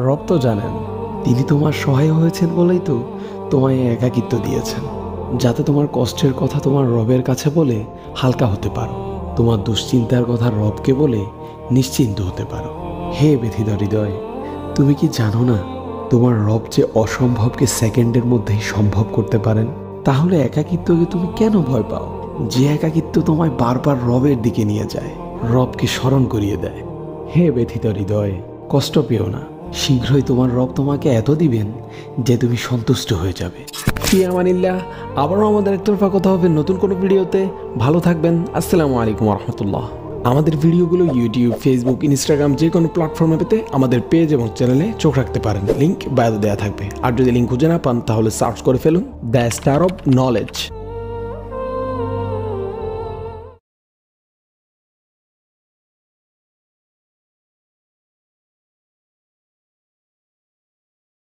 রব তো জানেন, তিনি তোমার সহায় হয়েছেন বলেই তো তোমায় একাকিত্ব দিয়েছেন, যাতে তোমার কষ্টের কথা তোমার রবের কাছে বলে হালকা হতে পারো, তোমার দুশ্চিন্তার কথা রবকে বলে নিশ্চিন্ত হতে পারো। হে ব্যথিত হৃদয়, তুমি কি জানো না তোমার রব যে অসম্ভবকে সেকেন্ডের মধ্যেই সম্ভব করতে পারেন? তাহলে একাকিত্বকে তুমি কেন ভয় পাও? যে একাকিত্ব তোমায় বারবার রবের দিকে নিয়ে যায়, রবকে স্মরণ করিয়ে দেয়। হে ব্যথিত হৃদয়, কষ্ট পেও না, শীঘ্রই তোমার রব তোমাকে এত দিবেন যে তুমি সন্তুষ্ট হয়ে যাবে। ফি আমানিল্লাহ। আবারও আমাদের একতরফা কথা হবে নতুন কোনো ভিডিওতে। ভালো থাকবেন। আসসালামু আলাইকুম রহমতুল্লাহ। আমাদের ভিডিওগুলো ইউটিউব, ফেসবুক, ইনস্টাগ্রাম যে কোনো প্ল্যাটফর্মে পেতে আমাদের পেজ এবং চ্যানেলে চোখ রাখতে পারেন। লিঙ্ক বায়োতে দেওয়া থাকবে। আর যদি লিঙ্ক খুঁজে না পান তাহলে সার্চ করে ফেলুন দ্য স্টার অফ নলেজ।